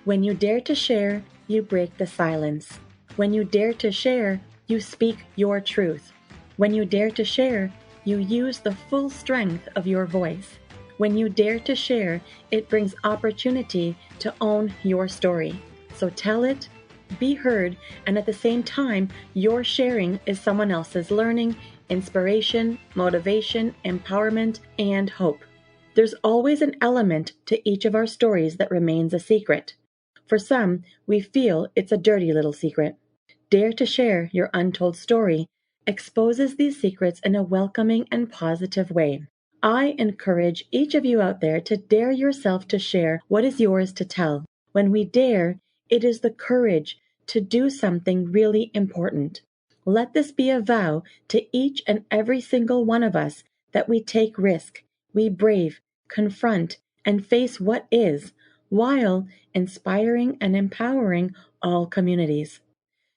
When you dare to share, you break the silence. When you dare to share, you speak your truth. When you dare to share, you use the full strength of your voice. When you dare to share, it brings opportunity to own your story. So tell it, be heard, and at the same time, your sharing is someone else's learning, inspiration, motivation, empowerment, and hope. There's always an element to each of our stories that remains a secret. For some, we feel it's a dirty little secret. Dare to share your untold story exposes these secrets in a welcoming and positive way. I encourage each of you out there to dare yourself to share what is yours to tell. When we dare, it is the courage to do something really important. Let this be a vow to each and every single one of us that we take risk, we brave, confront, and face what is, while inspiring and empowering all communities.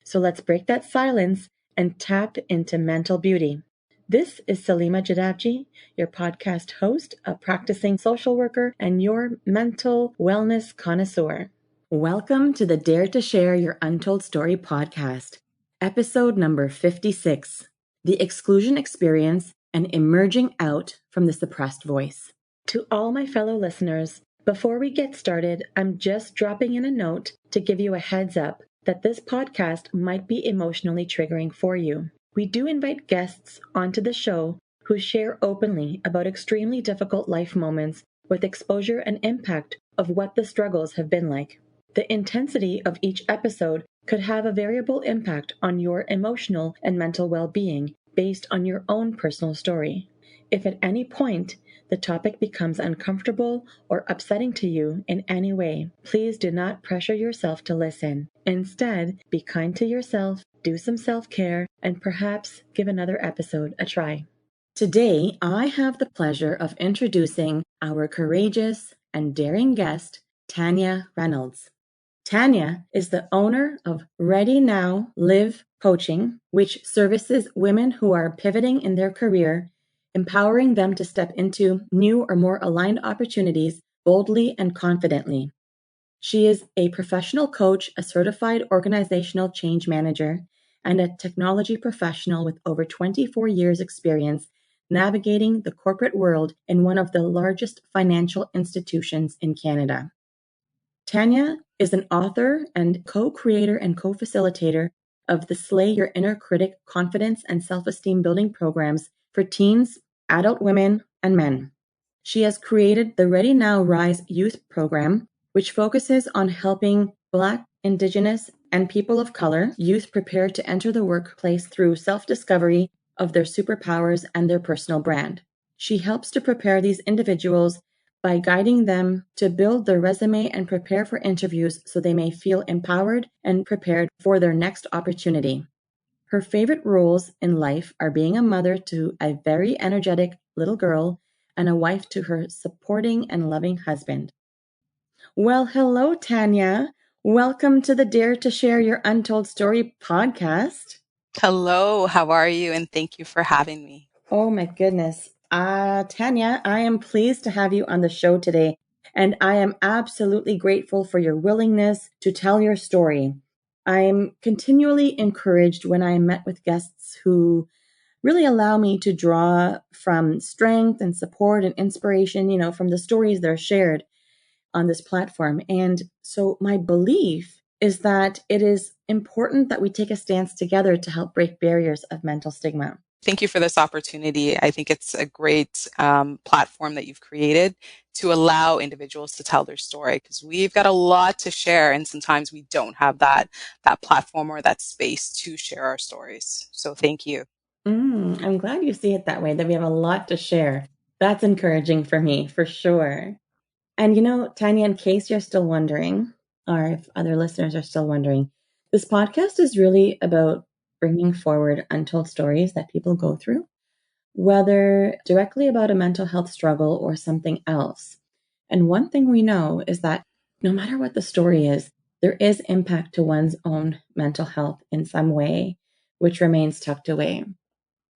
So let's break that silence and tap into mental beauty. This is Salima Jadabji, your podcast host, a practicing social worker, and your mental wellness connoisseur. Welcome to the Dare to Share Your Untold Story podcast, episode number 56, The Exclusion Experience and Emerging Out from the Suppressed Voice. To all my fellow listeners, before we get started, I'm just dropping in a note to give you a heads up that this podcast might be emotionally triggering for you. We do invite guests onto the show who share openly about extremely difficult life moments with exposure and impact of what the struggles have been like. The intensity of each episode could have a variable impact on your emotional and mental well-being based on your own personal story. If at any point the topic becomes uncomfortable or upsetting to you in any way, please do not pressure yourself to listen. Instead, be kind to yourself, do some self-care, and perhaps give another episode a try. Today, I have the pleasure of introducing our courageous and daring guest, Tanya Reynolds. Tanya is the owner of Ready Now Live Coaching, which services women who are pivoting in their career, empowering them to step into new or more aligned opportunities boldly and confidently. She is a professional coach, a certified organizational change manager, and a technology professional with over 24 years' experience navigating the corporate world in one of the largest financial institutions in Canada. Tanya is an author and co-creator and co-facilitator of the Slay Your Inner Critic confidence and self-esteem building programs for teens, adult women, and men. She has created the Ready Now Rise Youth Program, which focuses on helping Black, Indigenous, and people of color youth prepare to enter the workplace through self-discovery of their superpowers and their personal brand. She helps to prepare these individuals by guiding them to build their resume and prepare for interviews so they may feel empowered and prepared for their next opportunity. Her favorite roles in life are being a mother to a very energetic little girl and a wife to her supporting and loving husband. Well, hello, Tanya. Welcome to the Dare to Share Your Untold Story podcast. Hello, how are you? And thank you for having me. Oh my goodness. Tanya, I am pleased to have you on the show today, and I am absolutely grateful for your willingness to tell your story. I'm continually encouraged when I am met with guests who really allow me to draw from strength and support and inspiration, from the stories that are shared on this platform. And so my belief is that it is important that we take a stance together to help break barriers of mental stigma. Thank you for this opportunity. I think it's a great platform that you've created to allow individuals to tell their story, because we've got a lot to share, and sometimes we don't have that platform or that space to share our stories. So thank you. I'm glad you see it that way, that we have a lot to share. That's encouraging for me, for sure. And Tanya, in case you're still wondering, or if other listeners are still wondering, this podcast is really about bringing forward untold stories that people go through, whether directly about a mental health struggle or something else. And one thing we know is that no matter what the story is, there is impact to one's own mental health in some way, which remains tucked away.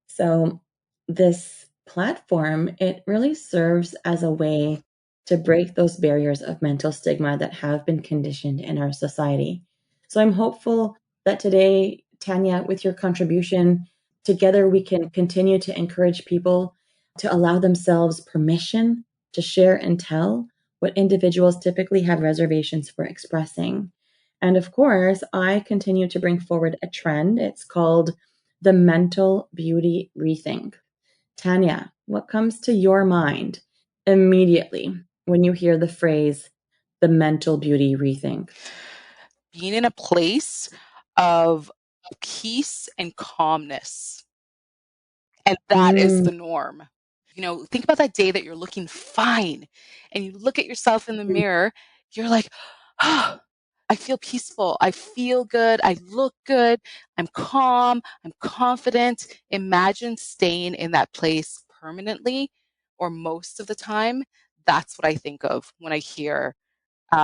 So this platform, it really serves as a way to break those barriers of mental stigma that have been conditioned in our society. So I'm hopeful that today, Tanya, with your contribution, together we can continue to encourage people to allow themselves permission to share and tell what individuals typically have reservations for expressing. And of course, I continue to bring forward a trend. It's called the mental beauty rethink. Tanya, what comes to your mind immediately when you hear the phrase the mental beauty rethink? Being in a place of peace and calmness. And that is Mm, the norm. Think about that day that you're looking fine and you look at yourself in the mirror, you're like, oh, I feel peaceful. I feel good. I look good. I'm calm. I'm confident. Imagine staying in that place permanently or most of the time. That's what I think of when I hear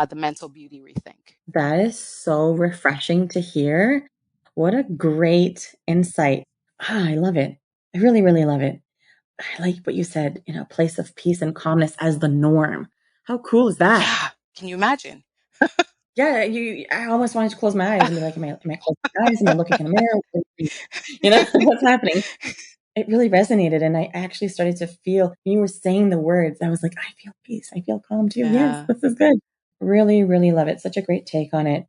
the mental beauty rethink. that is so refreshing to hear. What a great insight. I love it. I really, really love it. I like what you said, a place of peace and calmness as the norm. How cool is that? Yeah. Can you imagine? Yeah, I almost wanted to close my eyes and be like, am I closing my eyes? Am I looking in the mirror? What's happening? It really resonated, and I actually started to feel when you were saying the words, I was like, I feel peace. I feel calm too. Yes, Yeah. this is good. Really, really love it. Such a great take on it.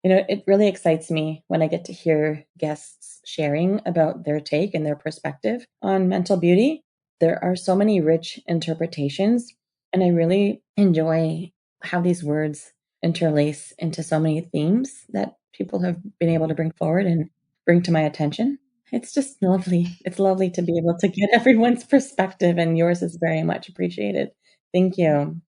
It really excites me when I get to hear guests sharing about their take and their perspective on mental beauty. There are so many rich interpretations, and I really enjoy how these words interlace into so many themes that people have been able to bring forward and bring to my attention. It's just lovely. It's lovely to be able to get everyone's perspective, and yours is very much appreciated. Thank you.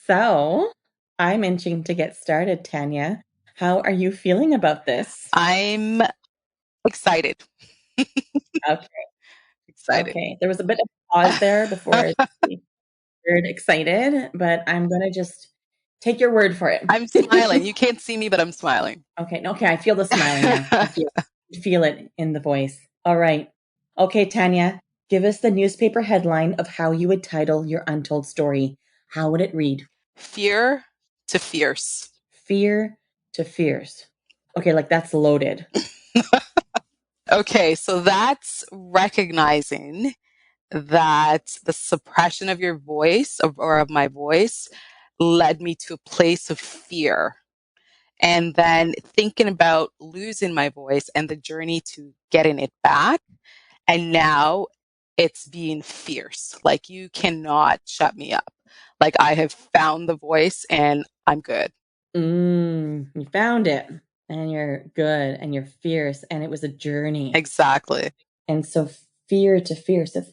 So, I'm itching to get started, Tanya. How are you feeling about this? I'm excited. Okay. Excited. Okay. There was a bit of pause there before the word excited, but I'm going to just take your word for I'm smiling. it. You can't see me, but I'm smiling. Okay. Okay. I feel the smiling now. I feel it in the voice. All right. Okay, Tanya, give us the newspaper headline of how you would title your untold story. How would it read? Fear to fierce. Fear to fierce. Okay, like that's loaded. Okay, so that's recognizing that the suppression of your voice or of my voice led me to a place of fear. And then thinking about losing my voice and the journey to getting it back. And now it's being fierce. Like you cannot shut me up. Like I have found the voice and I'm good. You found it, and you're good, and you're fierce, and it was a journey. Exactly. And so, fear to fierce, it's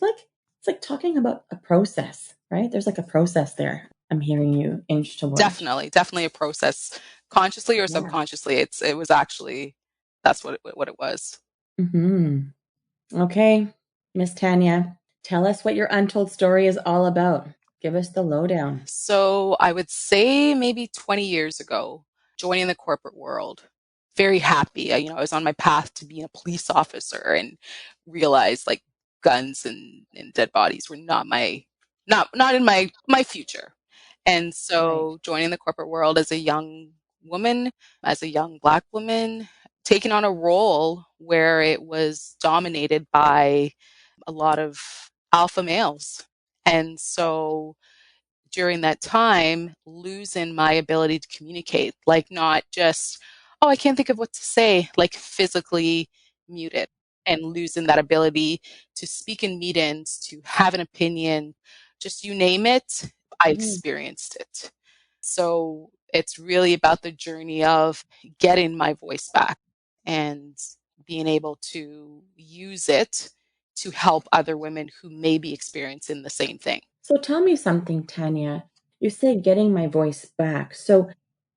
like talking about a process, right? There's like a process there. I'm hearing you inch towards. Definitely a process, consciously or Yeah. subconsciously. It was actually that's what it was. Hmm. Okay, Miss Tanya, tell us what your untold story is all about. Give us the lowdown. So I would say maybe 20 years ago, joining the corporate world, very happy. I was on my path to being a police officer and realized like guns and dead bodies were not in my future. And Right. so joining the corporate world as a young woman, as a young Black woman, taking on a role where it was dominated by a lot of alpha males. And so during that time losing my ability to communicate, like not just, oh, I can't think of what to say, like physically muted and losing that ability to speak in meetings, to have an opinion, just you name it, I Mhm. experienced it. So it's really about the journey of getting my voice back and being able to use it to help other women who may be experiencing the same thing. So tell me something, Tanya. You say getting my voice back. So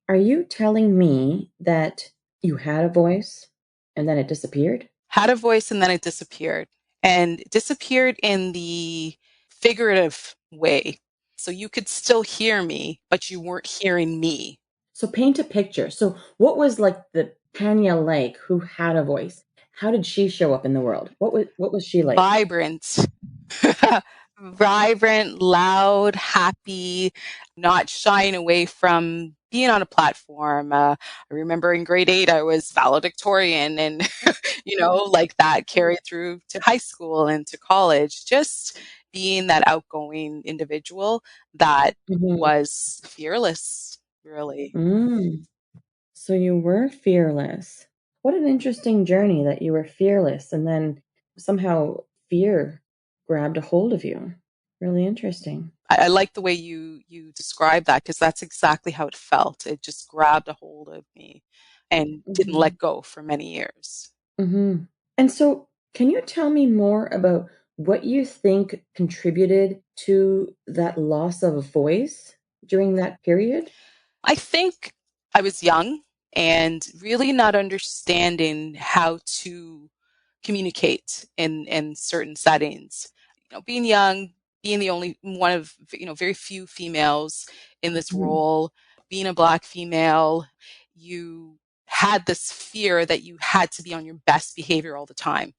are you telling me that you had a voice and then it disappeared? Had a voice and then it disappeared. And it disappeared in the figurative way. So you could still hear me, but you weren't hearing me. So paint a picture. So what was like the Tanya like who had a voice? How did she show up in the world? What was she like? Vibrant, Vibrant, loud, happy, not shying away from being on a platform. I remember in grade 8, I was valedictorian, and like that carried through to high school and to college. Just being that outgoing individual that Mhm. was fearless, really. Mm. So you were fearless. What an interesting journey that you were fearless and then somehow fear grabbed a hold of you. Really interesting. I like the way you describe that because that's exactly how it felt. It just grabbed a hold of me and didn't Hmm. let go for many years. Hmm. And so, can you tell me more about what you think contributed to that loss of a voice during that period? I think I was young and really not understanding how to communicate in certain settings. Being young, being the only one of very few females in this Mhm. role, being a Black female, you had this fear that you had to be on your best behavior all the time.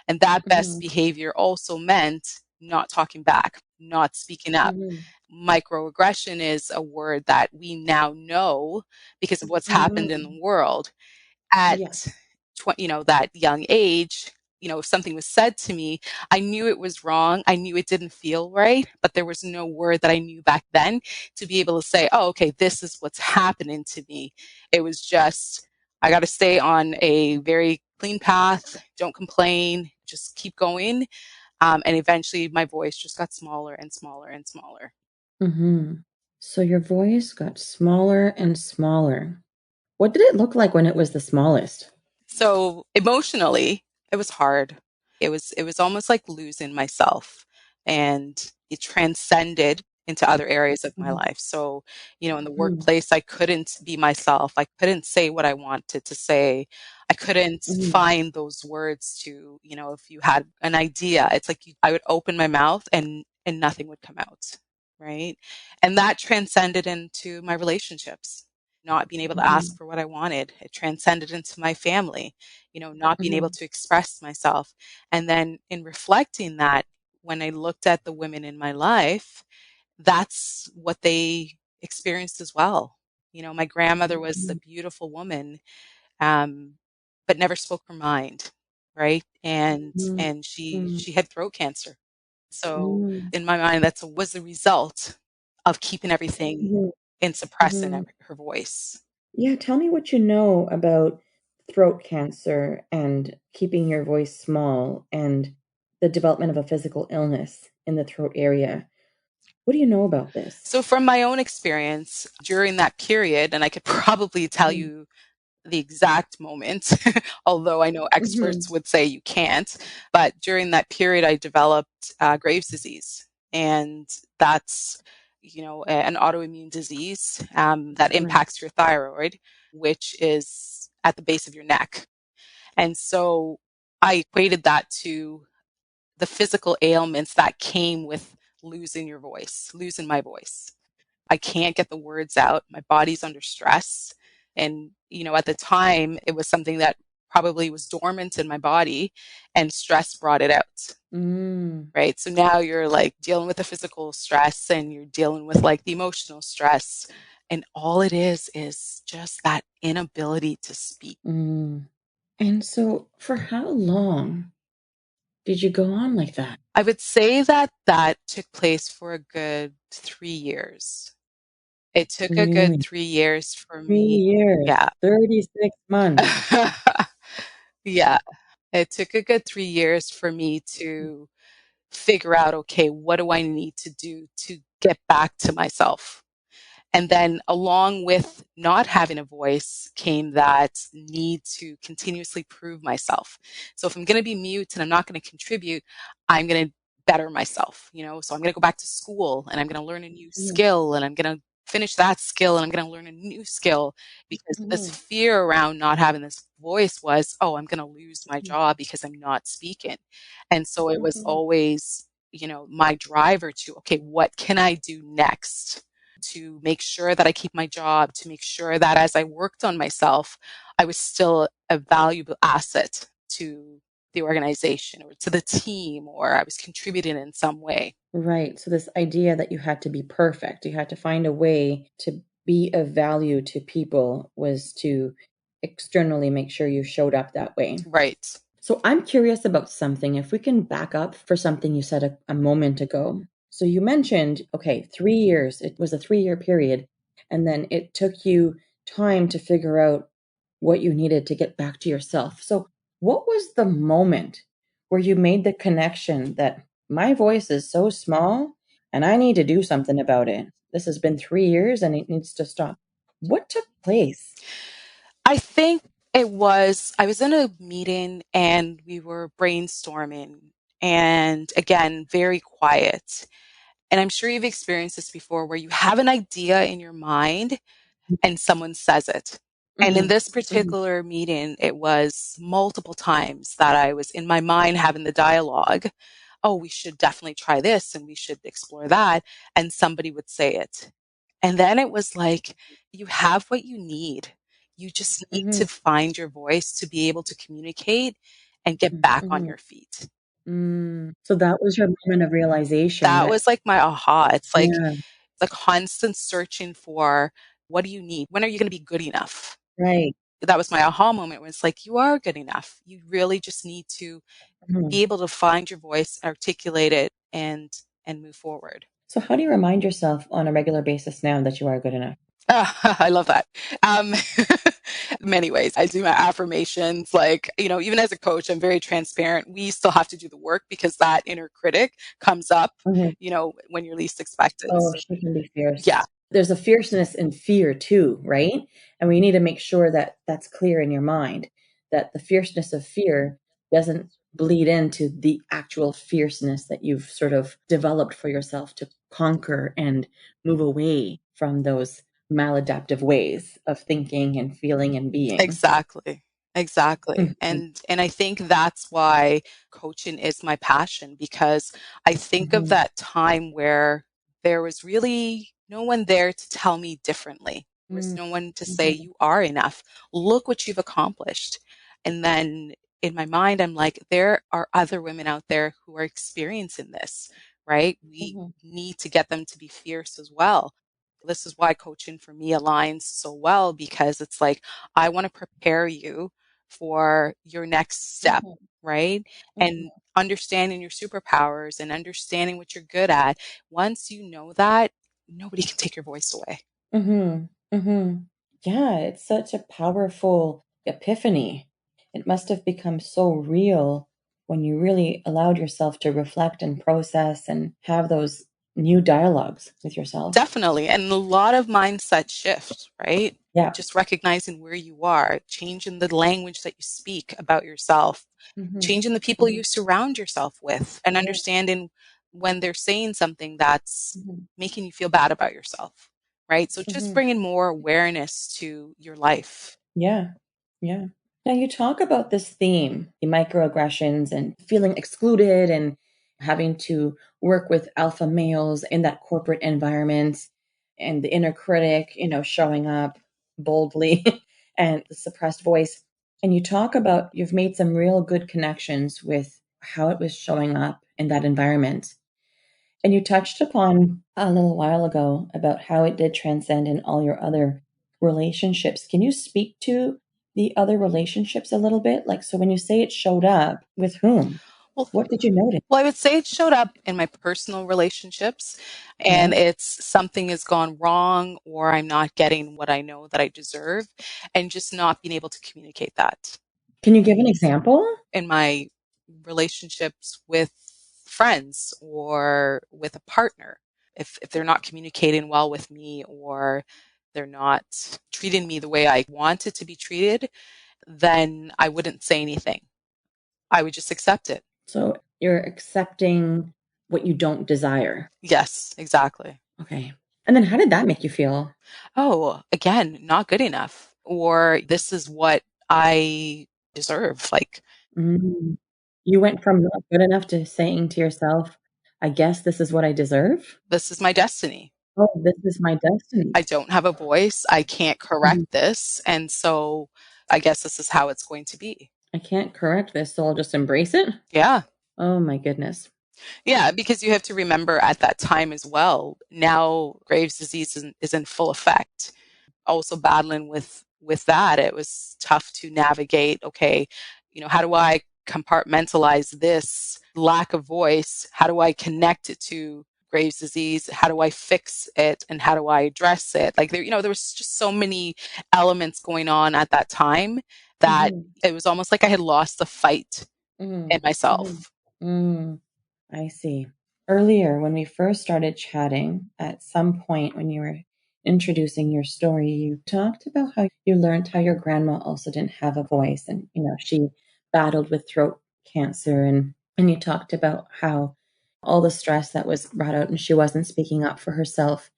And that best Mhm. behavior also meant not talking back, not speaking up. Mhm. Microaggression is a word that we now know because of what's happened in Mhm. the world. At Yeah. that young age, if something was said to me, I knew it was wrong. I knew it didn't feel right, but there was no word that I knew back then to be able to say, oh, okay, this is what's happening to me. It was just, I got to stay on a very clean path. Don't complain. Just keep going. And eventually my voice just got smaller and smaller and smaller. Mhm. So your voice got smaller and smaller. What did it look like when it was the smallest? So emotionally, it was hard. It was almost like losing myself, and it transcended into other areas of my Mhm. life. So, in the Mhm. workplace, I couldn't be myself. I couldn't say what I wanted to say. I couldn't Mhm. find those words to, if you had an idea, it's like I would open my mouth and nothing would come out, right? And that transcended into my relationships, not being able to ask Mhm. for what I wanted. It transcended into my family, not being able Mhm. to express myself. And then in reflecting that, when I looked at the women in my life, that's what they experienced as well. My grandmother was a Mhm. beautiful woman, um, but never spoke her mind, right? And Mhm. and she Mhm. she had throat cancer. So Mhm. in my mind, that was the result of keeping everything Mhm. and suppressing Mhm. her voice. Yeah, tell me what you know about throat cancer and keeping your voice small and the development of a physical illness in the throat area. What do you know about this? So from my own experience during that period, and I could probably tell Mhm. you the exact moment, although I know experts Mhm. would say you can't. But during that period, I developed Graves' disease, and that's an autoimmune disease that Right. impacts your thyroid, which is at the base of your neck. And so I equated that to the physical ailments that came with losing your voice, losing my voice. I can't get the words out. My body's under stress. And, at the time, it was something that probably was dormant in my body, and stress brought it out. Mm. Right. So now you're like dealing with the physical stress and you're dealing with like the emotional stress. And all it is just that inability to speak. Mm. And so, for how long did you go on like that? I would say that that took place for a good 3 years. It took a good Really? 3 years for 3 me. years, Yeah. 36 months. Yeah. It took a good 3 years for me to figure out, okay, what do I need to do to get back to myself? And then along with not having a voice came that need to continuously prove myself. So if I'm going to be mute and I'm not going to contribute, I'm going to better myself, So I'm going to go back to school and I'm going to learn a new Mhm. skill and I'm going to finish that skill and I'm going to learn a new skill because this Mhm. fear around not having this voice was, oh, I'm going to lose my Mhm. job because I'm not speaking. And so it was Mhm. always, my driver to, okay, what can I do next to make sure that I keep my job, to make sure that as I worked on myself, I was still a valuable asset to the organization or to the team, or I was contributing in some way. Right. So this idea that you had to be perfect, you had to find a way to be of value to people was to externally make sure you showed up that way. Right. So I'm curious about something. If we can back up for something you said a moment ago. So you mentioned, okay, 3 years, it was a 3 year period. And then it took you time to figure out what you needed to get back to yourself. So what was the moment where you made the connection that my voice is so small and I need to do something about it? This has been 3 years and it needs to stop. What took place? I think I was in a meeting and we were brainstorming, and again, very quiet. And I'm sure you've experienced this before where you have an idea in your mind and someone says it. And in Hmm. this Hmm. particular meeting, it was multiple times that I was in my mind having the dialogue. Oh, we should definitely try this and we should explore that. And somebody would say it. And then it was like, you have what you need. You just need Hmm. to find your voice to be able to communicate and get back on Hmm. your feet. So that was your moment of realization That that, was like my aha. It's like yeah, the constant searching for, what do you need? When are you going to be good enough? right. That was my aha moment where it's like, you are good enough. You really just need to Mhm. be able to find your voice, articulate it, and move forward. So how do you remind yourself on a regular basis now that you are good enough? I love that. Um, many ways. I do my affirmations. Like, even as a coach, I'm very transparent. We still have to do the work because that inner critic comes up, Mhm. when you're least expected. Oh, she can be Yeah, fierce. There's a fierceness in fear too, right? And we need to make sure that that's clear in your mind, that the fierceness of fear doesn't bleed into the actual fierceness that you've sort of developed for yourself to conquer and move away from those maladaptive ways of thinking and feeling and being. exactly. Exactly. Mhm. And I think that's why coaching is my passion, because I think of Mhm. that time where there was really no one there to tell me differently. There was Mm. no one to say, Mhm. you are enough. Look what you've accomplished. And then in my mind, I'm like, there are other women out there who are experiencing this, right? We Mhm. need to get them to be fierce as well. This is why coaching for me aligns so well, because it's like, I want to prepare you for your next step, Mhm. right? Mhm. And understanding your superpowers and understanding what you're good at. Once you know that, nobody can take your voice away. Mhm. Mhm. Yeah, it's such a powerful epiphany. It must have become so real when you really allowed yourself to reflect and process and have those new dialogues with yourself. Definitely. And a lot of mindset shift, right? Yeah. Just recognizing where you are, changing the language that you speak about yourself, Mhm. changing the people Mhm. you surround yourself with, and Yeah. understanding when they're saying something that's Mhm. making you feel bad about yourself, right? So just Mhm. bringing more awareness to your life. Yeah. Yeah. Now you talk about this theme, the microaggressions and feeling excluded and having to work with alpha males in that corporate environment and the inner critic, showing up boldly and the suppressed voice. And you talk about you've made some real good connections with how it was showing up in that environment. And you touched upon a little while ago about how it did transcend in all your other relationships. Can you speak to the other relationships a little bit? Like, so when you say it showed up, with whom? Well, What did you notice? Well, I would say it showed up in my personal relationships, Yeah. and it's something has gone wrong, or I'm not getting what I know that I deserve, and just not being able to communicate that Can you give an example? in my relationships with friends or with a partner. If they're not communicating well with me, or they're not treating me the way I wanted to be treated, then I wouldn't say anything. I would just accept it. So you're accepting what you don't desire. Yes, exactly. Okay. And then how did that make you feel? Oh, again, not good enough, or this is what I deserve. Like, Mm. You went from not good enough to saying to yourself, I guess this is what I deserve. this is my destiny. Oh, this is my destiny. I don't have a voice. I can't Mhm. correct this. And so I guess this is how it's going to be. I can't correct this, so I'll just embrace it. Yeah. Oh my goodness. Yeah, because you have to remember at that time as well, now Graves' disease is in full effect. Also battling with that, it was tough to navigate, okay, how do I compartmentalize this lack of voice? How do I connect it to Graves' disease? How do I fix it and how do I address it? Like there was just so many elements going on at that time that Mm-hmm. it was almost like I had lost the fight in Mm-hmm. myself. Mm, I see. Earlier, when we first started chatting, at some point when you were introducing your story, you talked about how you learned how your grandma also didn't have a voice and, she battled with throat cancer and you talked about how all the stress that was brought out and she wasn't speaking up for herself.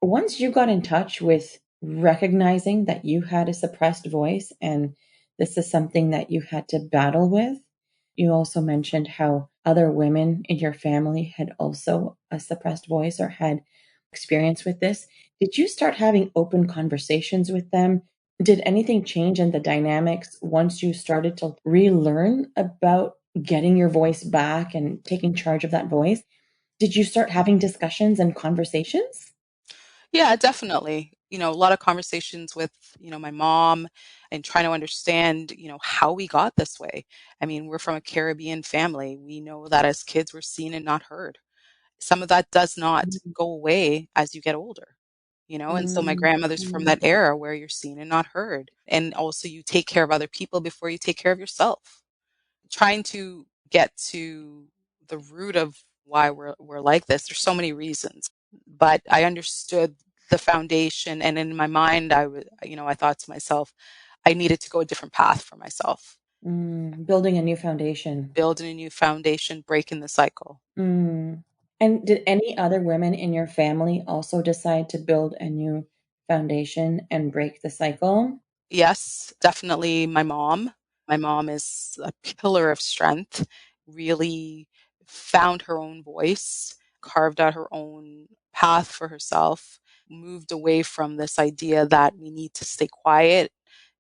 Once you got in touch with recognizing that you had a suppressed voice and this is something that you had to battle with, you also mentioned how other women in your family had also a suppressed voice or had experience with this. Did you start having open conversations with them? Did anything change in the dynamics once you started to relearn about getting your voice back and taking charge of that voice? Did you start having discussions and conversations? Yeah, definitely. A lot of conversations with, my mom and trying to understand, how we got this way. I mean, we're from a Caribbean family. We know that as kids, we're seen and not heard. Some of that does not go away as you get older, and so my Mm, grandmother's from mm, that era where you're seen and not heard. And also you take care of other people before you take care of yourself. Trying to get to the root of why we're like this. There's so many reasons, but I understood the foundation, and in my mind, I thought to myself, I needed to go a different path for myself, building a new foundation. building a new foundation, breaking the cycle. Mm. And did any other women in your family also decide to build a new foundation and break the cycle? Yes, definitely my mom. My mom is a pillar of strength, really found her own voice, carved out her own path for herself, moved away from this idea that we need to stay quiet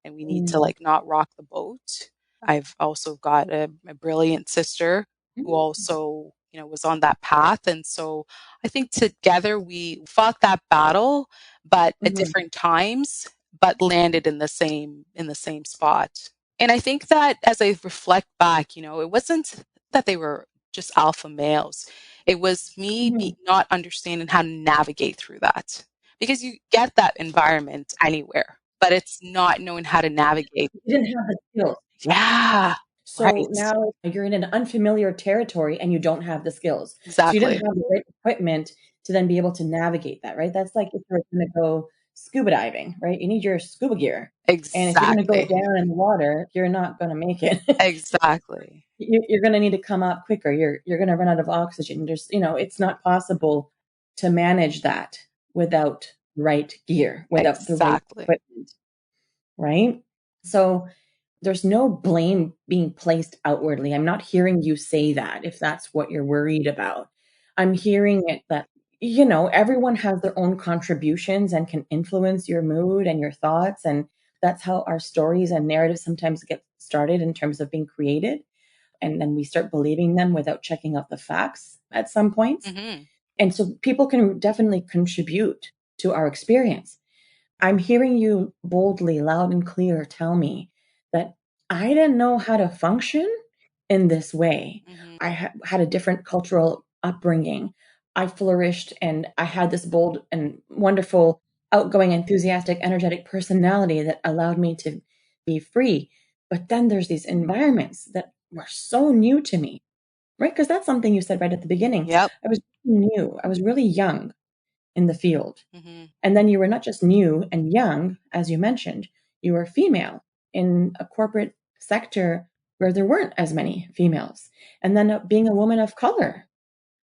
and we need to Mm. like not rock the boat. I've also got a brilliant sister who also, was on that path. And so I think together we fought that battle, but at Mhm. different times, but landed in the same spot. And I think that as I reflect back, it wasn't that they were just alpha males. It was me Mhm. not understanding how to navigate through that. Because you get that environment anywhere, but it's not knowing how to navigate. You didn't have the skills. Yeah, So right. now you're in an unfamiliar territory and you don't have the skills. So you didn't Exactly. have the right equipment to then be able to navigate that, right? That's like if you're going to go scuba diving, right? You need your scuba gear. And if you're going to go Exactly. down in the water, you're not going to make it. Exactly. You're going to need to come up quicker. You're going to run out of oxygen. It's not possible to manage that without right gear, without the right Exactly. equipment, right? So there's no blame being placed outwardly. I'm not hearing you say that if that's what you're worried about. I'm hearing it that, everyone has their own contributions and can influence your mood and your thoughts. And that's how our stories and narratives sometimes get started in terms of being created. And then we start believing them without checking out the facts at some points. Hmm. And so people can definitely contribute to our experience. I'm hearing you boldly, loud and clear tell me that I didn't know how to function in this way. Hmm. I had a different cultural upbringing. I flourished and I had this bold and wonderful, outgoing, enthusiastic, energetic personality that allowed me to be free. But then there's these environments that were so new to me, right? Because that's something you said right at the beginning. Yep. I was new, I was really young in the field. Hmm. And then you were not just new and young, as you mentioned, you were female in a corporate sector where there weren't as many females. And then being a woman of color,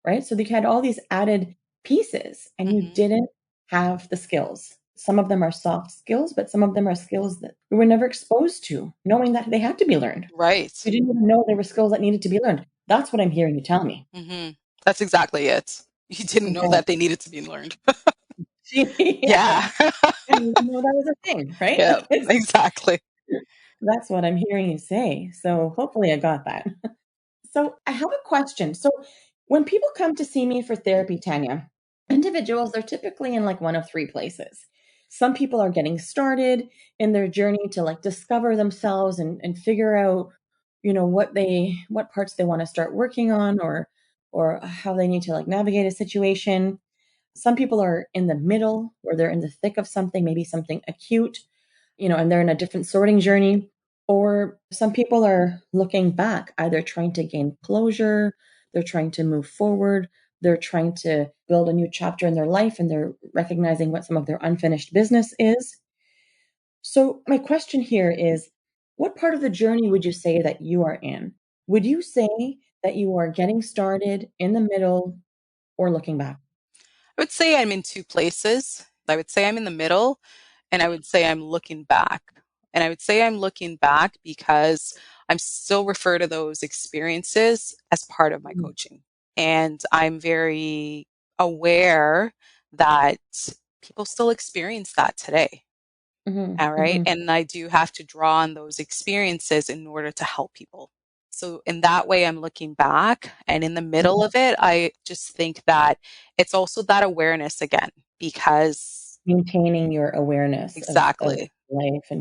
right? So you had all these added pieces and you Hmm. didn't have the skills. Some of them are soft skills, but some of them are skills that we were never exposed to, knowing that they had to be learned. Right. You didn't even know there were skills that needed to be learned. That's what I'm hearing you tell me. Hmm. That's exactly it. You didn't know Okay. that they needed to be learned. Yeah. Yeah. I didn't even know that was a thing, right? Yeah, Like it's exactly. That's what I'm hearing you say. So hopefully I got that. So I have a question. So when people come to see me for therapy, Tanya, individuals, they're typically in like one of three places. Some people are getting started in their journey to like discover themselves and figure out, what parts they want to start working on, or how they need to like navigate a situation. Some people are in the middle where they're in the thick of something, maybe something acute, and they're in a different sorting journey. Or some people are looking back, either trying to gain closure, they're trying to move forward, they're trying to build a new chapter in their life, and they're recognizing what some of their unfinished business is. So, my question here is, what part of the journey would you say that you are in? Would you say that you are getting started, in the middle, or looking back? I would say I'm in two places. I would say I'm in the middle, and I would say I'm looking back. And I would say I'm looking back because I'm still refer to those experiences as part of my Mhm, coaching. And I'm very aware that people still experience that today. mhm, All right. mhm, And I do have to draw on those experiences in order to help people. So, in that way, I'm looking back. And in the middle mhm. of it, I just think that it's also that awareness again, because Maintaining your awareness of exactly. life and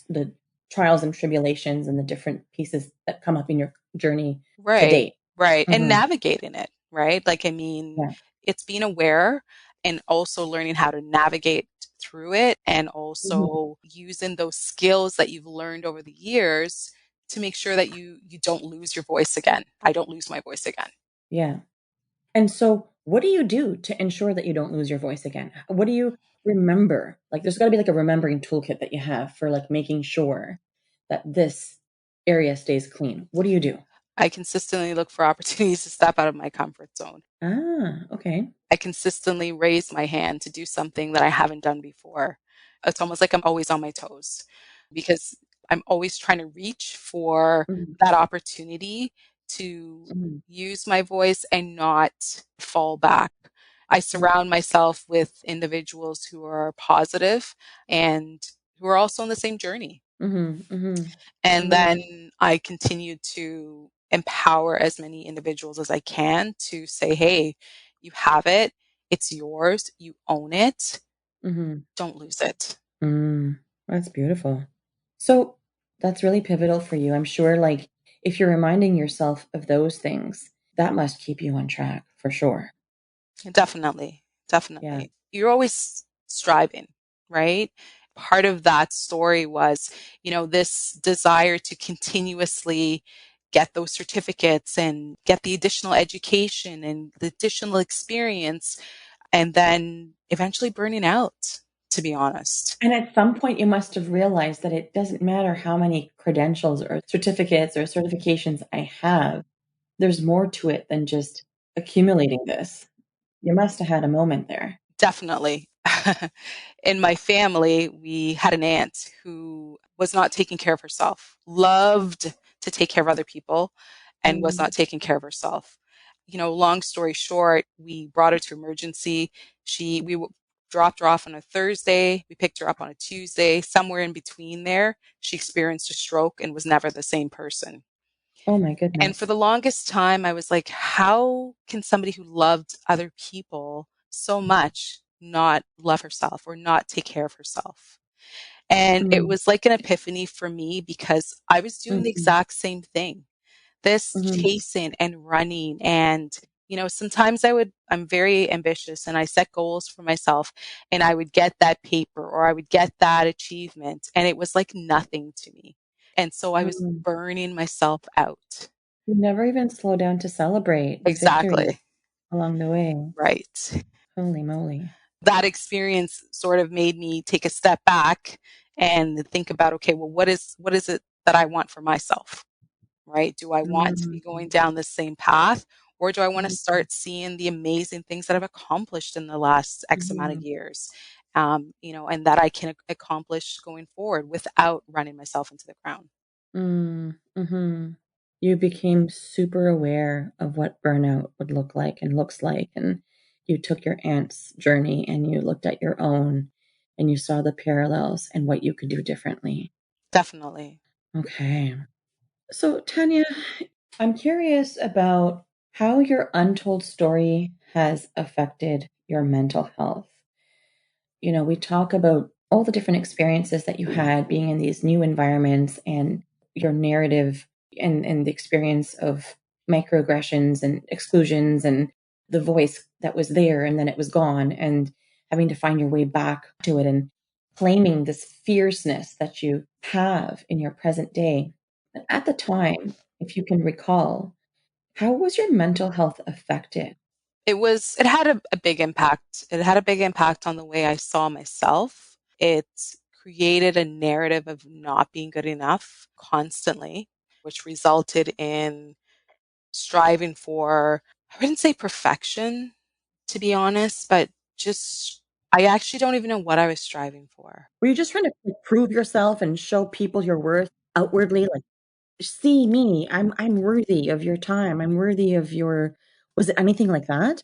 the trials and tribulations and the different pieces that come up in your journey to Right. date. Right. And Mhm. navigating it, right? Like, I mean, Yeah. it's being aware and also learning how to navigate through it and Mhm. also using those skills that you've learned over the years to make sure that you don't lose your voice again. I don't lose my voice again. Yeah. And so what do you do to ensure that you don't lose your voice again? What do you remember? Like, there's gotta be like a remembering toolkit that you have for like making sure that this area stays clean. What do you do? I consistently look for opportunities to step out of my comfort zone. Ah, okay. I consistently raise my hand to do something that I haven't done before. It's almost like I'm always on my toes because I'm always trying to reach for Mhm, that opportunity to mhm, use my voice and not fall back. I mhm, surround myself with individuals who are positive and who are also on the same journey. mhm, mhm, And mhm, then I continue to empower as many individuals as I can to say, hey, you have it. It's yours. You own it. mhm. Don't lose it. Mm, that's beautiful. So that's really pivotal for you. I'm sure, like, if you're reminding yourself of those things, that must keep you on track for sure. Definitely. Yeah. Definitely. You're always striving, right? Part of that story was, this desire to continuously get those certificates and get the additional education and the additional experience and then eventually burning out, to be honest. And at some point, you must have realized that it doesn't matter how many credentials or certificates or certifications I have, there's more to it than just accumulating this. You must have had a moment there. Definitely. In my family, we had an aunt who was not taking care of herself, loved to take care of other people, and was Mm. not taking care of herself. Long story short, we brought her to emergency. We dropped her off on a Thursday. We picked her up on a Tuesday. Somewhere in between there, she experienced a stroke and was never the same person. Oh my And for goodness. the longest time, I was like, how can somebody who loved other people so much not love herself or not take care of herself? And it Mm, was like an epiphany for me because I was doing the mhm, exact same thing. This mhm, chasing and running. And, sometimes I'm very ambitious and I set goals for myself and I would get that paper or I would get that achievement. And it was like nothing to me. And so I was mm. burning myself out. You never even slow down to celebrate the victories Exactly. along the way. Right. Holy moly. That experience sort of made me take a step back and think about, okay, well, what is it that I want for myself? Right? Do I want to be Mm, going down the same path or do I want to mhm, start seeing the amazing things that I've accomplished in the last X amount of mhm, years? And that I can accomplish going forward without running myself into the ground. mhm. You became super aware of what burnout would look like and looks like, and you took your aunt's journey and you looked at your own, and you saw the parallels and what you could do differently. Definitely. Okay. So, Tanya, I'm curious about how your untold story has affected your mental health. We talk about all the different experiences that you had being in these new environments and your narrative and the experience of microaggressions and exclusions and the voice that was there and then it was gone and having to find your way back to it and claiming this fierceness that you have in your present day. But at the time, if you can recall, how was your mental health affected? It had a big impact. It had a big impact on the way I saw myself. It created a narrative of not being good enough constantly, which resulted in striving for, I wouldn't say perfection, to be honest, but just, I actually don't even know what I was striving for. Were you just trying to prove yourself and show people your worth outwardly? Like, see me, I'm worthy of your time. I'm worthy of your, was it anything like that?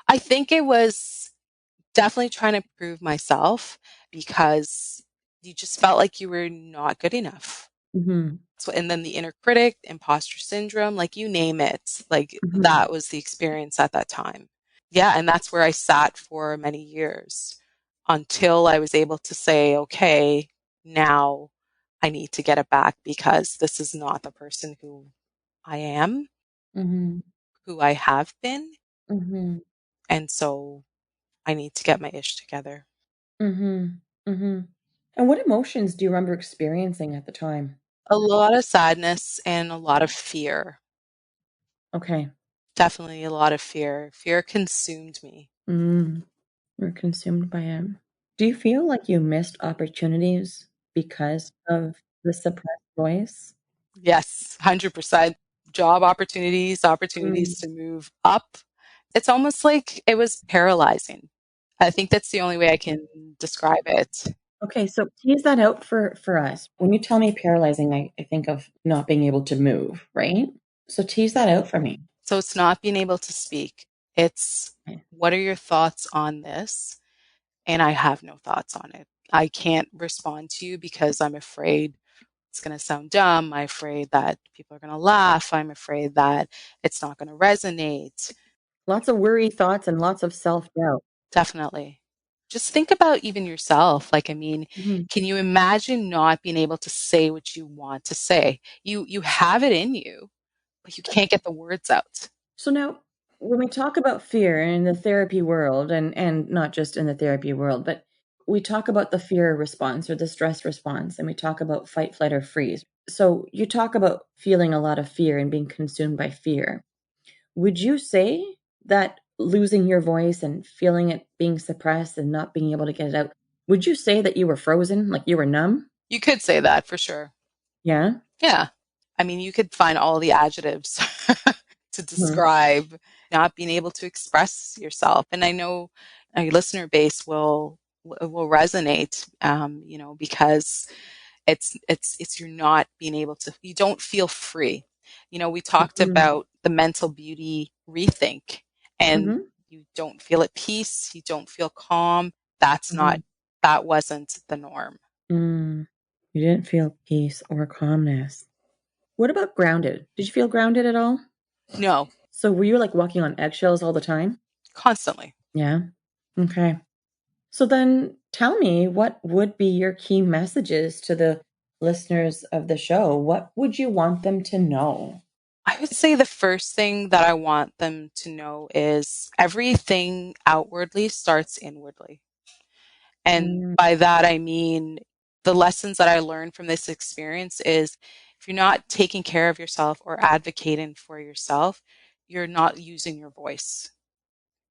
I think it was definitely trying to prove myself because you just felt like you were not good enough. Mhm. So, and then the inner critic, imposter syndrome, like you name it, like Mhm. that was the experience at that time. Yeah, and that's where I sat for many years until I was able to say, okay, now I need to get it back because this is not the person who I am, Mhm. who I have been. Mhm. And so I need to get my ish together. Mhm. Mhm. And what emotions do you remember experiencing at the time? A lot of sadness and a lot of fear. Okay. Definitely a lot of fear. Fear consumed me. Mm. You're consumed by it. Do you feel like you missed opportunities because of the suppressed voice? Yes, 100%. Job opportunities, Mm. opportunities to move up. It's almost like it was paralyzing. I think that's the only way I can describe it. Okay, so tease that out for us. When you tell me paralyzing, I think of not being able to move, right? So tease that out for me. So it's not being able to speak. It's Okay. what are your thoughts on this? And I have no thoughts on it. I can't respond to you because I'm afraid it's going to sound dumb. I'm afraid that people are going to laugh. I'm afraid that it's not going to resonate. Lots of worry thoughts and lots of self-doubt. Definitely. Just think about even yourself. Like, I mean, Mhm. can you imagine not being able to say what you want to say? You have it in you, but you can't get the words out. So now when we talk about fear in the therapy world and not just in the therapy world, but we talk about the fear response or the stress response and we talk about fight, flight, or freeze. So you talk about feeling a lot of fear and being consumed by fear. Would you say that losing your voice and feeling it being suppressed and not being able to get it out, would you say that you were frozen, like you were numb? You could say that for sure. Yeah. Yeah. I mean, you could find all the adjectives to Mhm. describe not being able to express yourself. And I know a listener base will resonate, because it's you're not being able to, you don't feel free. We talked Mhm. about the mental beauty rethink, and Mhm. you don't feel at peace, you don't feel calm. That's not, Mhm. that wasn't the norm. Mm. You didn't feel peace or calmness. What about grounded? Did you feel grounded at all? No, So were you like walking on eggshells all the time? constantly. Yeah. Okay. So then tell me what would be your key messages to the listeners of the show? What would you want them to know? I would say the first thing that I want them to know is everything outwardly starts inwardly. And Mm. by that, I mean, the lessons that I learned from this experience is if you're not taking care of yourself or advocating for yourself, you're not using your voice.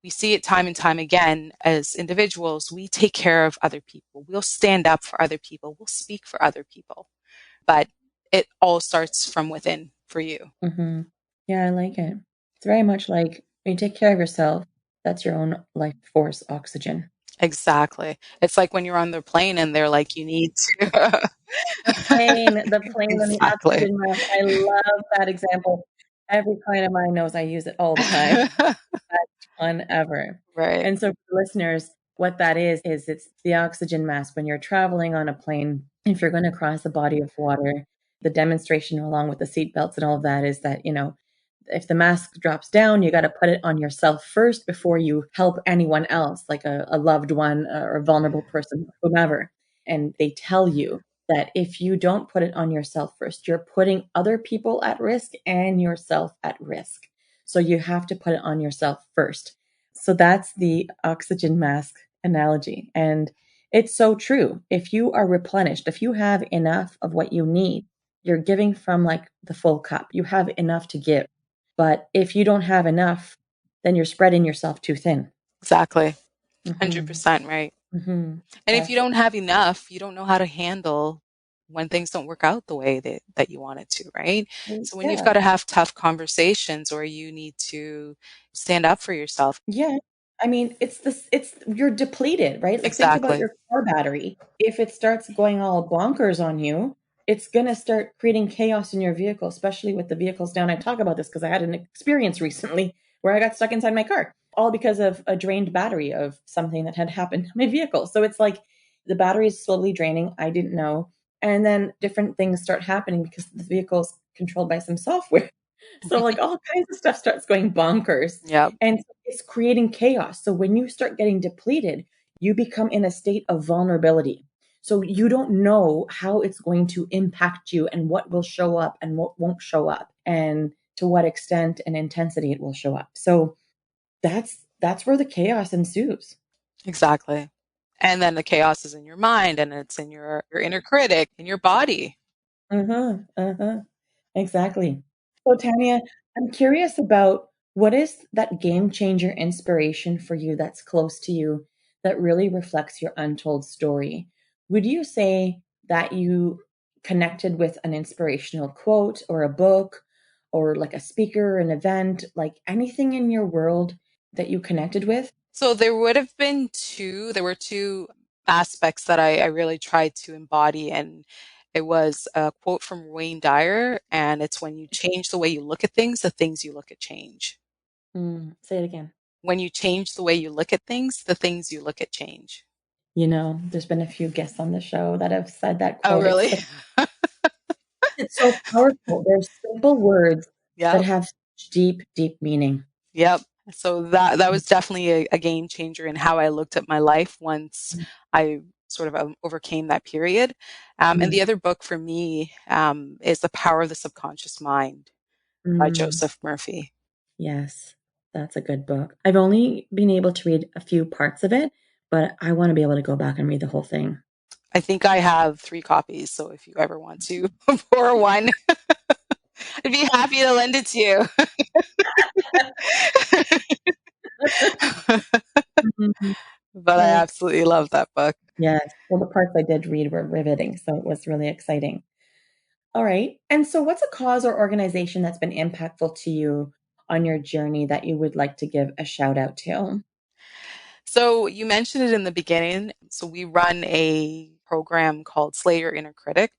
We see it time and time again as individuals. We take care of other people. We'll stand up for other people. We'll speak for other people. But it all starts from within for you. Mhm. Yeah, I like it. It's very much like when you take care of yourself, that's your own life force oxygen. Exactly. It's like when you're on the plane and they're like, you need to. The plane and the Exactly. oxygen mask. I love that example. Every client of mine knows I use it all the time. Best one ever. Right. And so for listeners, what that is it's the oxygen mask when you're traveling on a plane. If you're going to cross a body of water, the demonstration along with the seatbelts and all of that is that, if the mask drops down, you got to put it on yourself first before you help anyone else, like a loved one or a vulnerable person, whomever. And they tell you that if you don't put it on yourself first, you're putting other people at risk and yourself at risk. So you have to put it on yourself first. So that's the oxygen mask analogy. And it's so true. If you are replenished, if you have enough of what you need, you're giving from like the full cup. You have enough to give. But if you don't have enough, then you're spreading yourself too thin. Exactly. Mm-hmm. 100% right. Mm-hmm. And if you Yes. don't have enough, you don't know how to handle when things don't work out the way that you want it to, right? So when you've Yeah. got to have tough conversations or you need to stand up for yourself. Yeah. I mean, you're depleted, right? Like think about Exactly. your car battery. If it starts going all bonkers on you, it's going to start creating chaos in your vehicle, especially with the vehicles down. I talk about this because I had an experience recently where I got stuck inside my car, all because of a drained battery of something that had happened to my vehicle. So it's like the battery is slowly draining. I didn't know. And then different things start happening because the vehicle is controlled by some software. So like all kinds of stuff starts going bonkers. Yep. And it's creating chaos. So when you start getting depleted, you become in a state of vulnerability. So you don't know how it's going to impact you and what will show up and what won't show up and to what extent and intensity it will show up. So that's where the chaos ensues. Exactly. And then the chaos is in your mind and it's in your inner critic, in your body. Uh-huh. Uh-huh. Exactly. So, Tanya, I'm curious about what is that game changer inspiration for you that's close to you that really reflects your untold story? Would you say that you connected with an inspirational quote or a book or like a speaker, an event, like anything in your world that you connected with? So there were two aspects that I really tried to embody. And it was a quote from Wayne Dyer, and it's when you change the way you look at things, the things you look at change. Say it again. When you change the way you look at things, the things you look at change. There's been a few guests on the show that have said that Oh, quote. really? It's so powerful. They're simple words that Yep. have such deep, deep meaning. Yep. So that was definitely a game changer in how I looked at my life once I sort of overcame that period. And the Mm, other book for me is The Power of the Subconscious Mind by mm, Joseph Murphy. yes, that's a good book. I've only been able to read a few parts of it, but I want to be able to go back and read the whole thing. I think I have 3 copies, so if you ever want to borrow one, I'd be happy to lend it to you. Mhm. But I Well, absolutely love that book. yes. Well, the parts I did read were riveting, so it was really exciting. All right. And so, what's a cause or organization that's been impactful to you on your journey that you would like to give a shout out to? So you mentioned it in the beginning. So we run a program called Slay Your Inner Critic.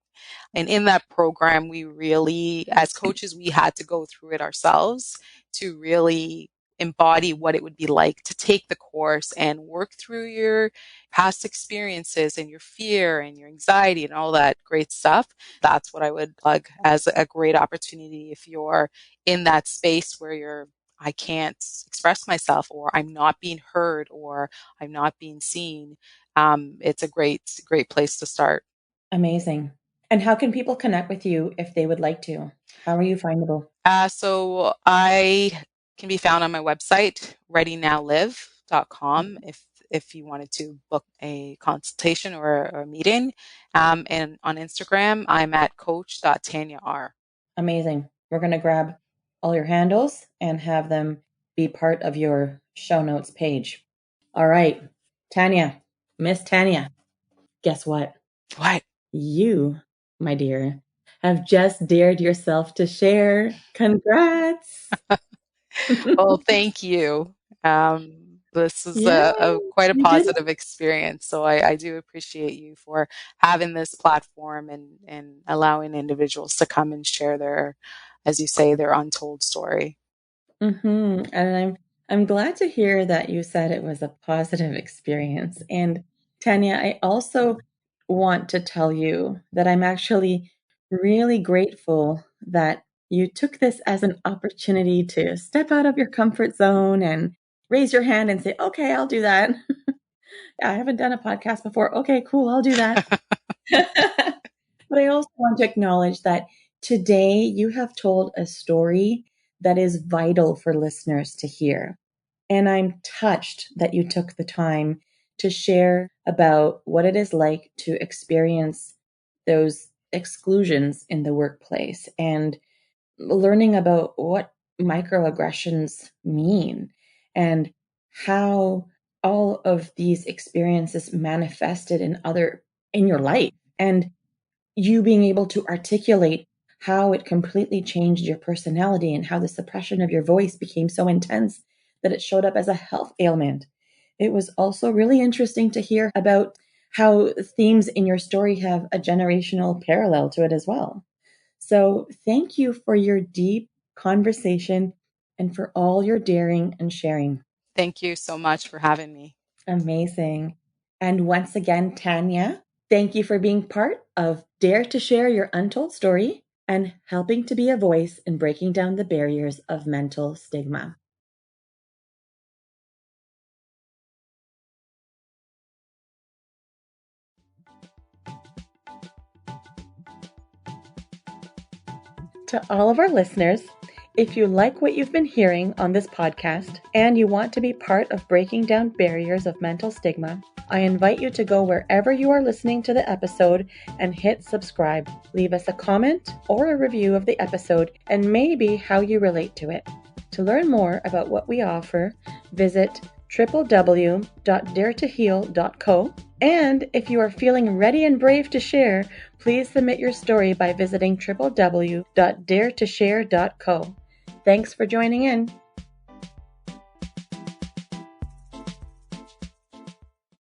And in that program, we really, as coaches, we had to go through it ourselves to really embody what it would be like to take the course and work through your past experiences and your fear and your anxiety and all that great stuff. That's what I would plug as a great opportunity if you're in that space where I can't express myself, or I'm not being heard, or I'm not being seen. It's a great place to start. Amazing. And how can people connect with you if they would like to? How are you findable? So I can be found on my website, readynowlive.com, if you wanted to book a consultation or a meeting. And on Instagram, I'm at coach.tanyar. Amazing. We're going to grab all your handles and have them be part of your show notes page. All right. Tanya, Miss Tanya, guess what? What? You, my dear, have just dared yourself to share. Congrats. Well, thank you. This is Yeah, a quite a you did it. positive experience. So I do appreciate you for having this platform and allowing individuals to come and share their, as you say, their untold story. And I'm glad to hear that you said it was a positive experience. And Tanya, I also want to tell you that I'm actually really grateful that you took this as an opportunity to step out of your comfort zone and raise your hand and say, okay, I'll do that. I haven't done a podcast before. Okay, cool, I'll do that. But I also want to acknowledge that today you have told a story that is vital for listeners to hear. And I'm touched that you took the time to share about what it is like to experience those exclusions in the workplace and learning about what microaggressions mean and how all of these experiences manifested in your life, and you being able to articulate how it completely changed your personality and how the suppression of your voice became so intense that it showed up as a health ailment. It was also really interesting to hear about how themes in your story have a generational parallel to it as well. So, thank you for your deep conversation and for all your daring and sharing. Thank you so much for having me. Amazing. And once again, Tanya, thank you for being part of Dare to Share Your Untold Story and helping to be a voice in breaking down the barriers of mental stigma. To all of our listeners, if you like what you've been hearing on this podcast and you want to be part of breaking down barriers of mental stigma, I invite you to go wherever you are listening to the episode and hit subscribe. Leave us a comment or a review of the episode and maybe how you relate to it. To learn more about what we offer, visit www.daretoheal.co. And if you are feeling ready and brave to share, please submit your story by visiting www.daretoshare.co. Thanks for joining in.